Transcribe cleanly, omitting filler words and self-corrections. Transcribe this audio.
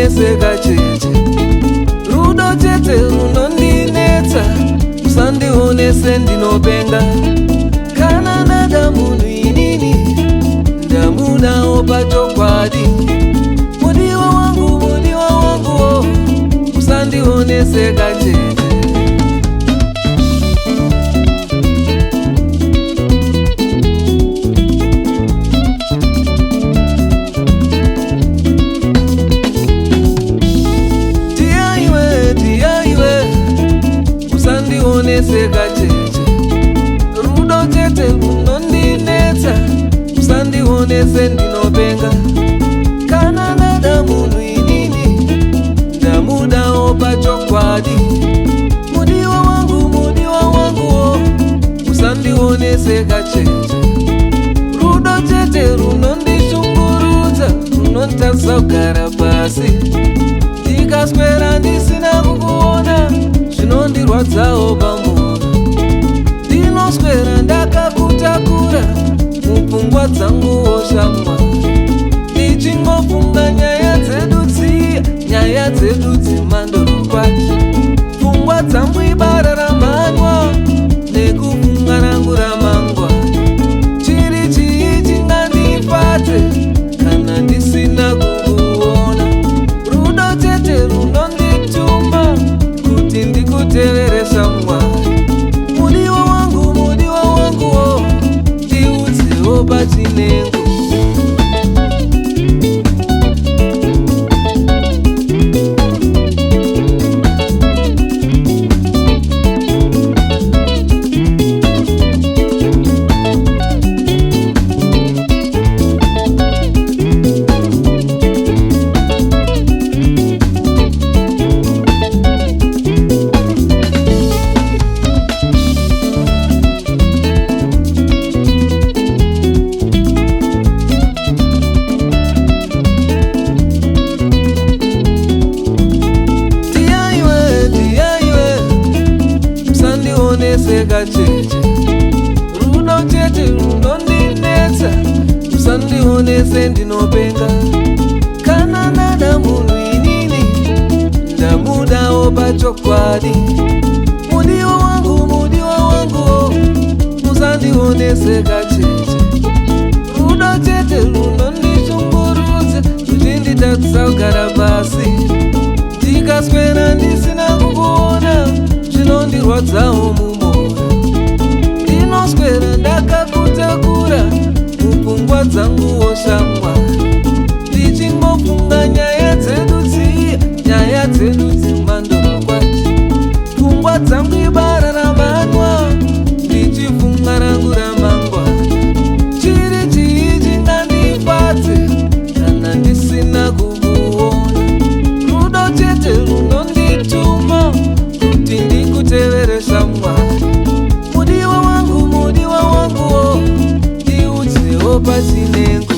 ndineseka chete, rudo chete runondinetsa, usandionese ndinopenga. Kana ndada munhu inini ndamudawo pachokwadi, mudiwa wangu oh, usandioneseka chete. Usandioneseka chete, rudo chete runondinetsa, usandionese ndinopenga. Kana ndada munhu inini ndamudawo pachokwadi, mudiwa wangu oh, usandioneseka chete. Rudo chete runondishungurudza, runonditadza kugara pasi, ndikaswera ndisina kukuona zvinondirwadzawo pamoyo. Ndinoswera ndakakutakura mupfungwa dzanguwo shamwari, ndichingofunga nyaya dzedu dzemandorokwati. Pfungwa dzangu ibara ramhanywa nekufunga rangu ramangwana. Chiri chii chingandifadze kana ndisina kukuona? Rudo chete runondituma kuti ndikutevere shamwari. Mudiwa wangu oh, ndiudzewo pachinengo. Usandioneseka chete, rudo chete runondinetsa, usandionese ndinopenga. Kana ndada munhu inini ndamudawo pachokwadi, mudiwa wangu oh, usandioneseka chete. Rudo chete runondishungurudza, ruchinditadzisa kugara pasi, ndikaswera ndisina kukuona zvinondirwadzawo mumoyo. Ndinoswera ndakakutakura mupfungwa dzanguwo shamwari, ndichingofunga nyaya dzedu dzemandorokwati. Pfungwa dzangu ibara ramhanywa, ndichifunga rangu ramangwana. Chiri chii chingandifadze kana ndisina kukuona? Rudo chete runondituma kuti ndikutevere shamwari. Mudiwa wangu oh, ndiudzewo pachinengo.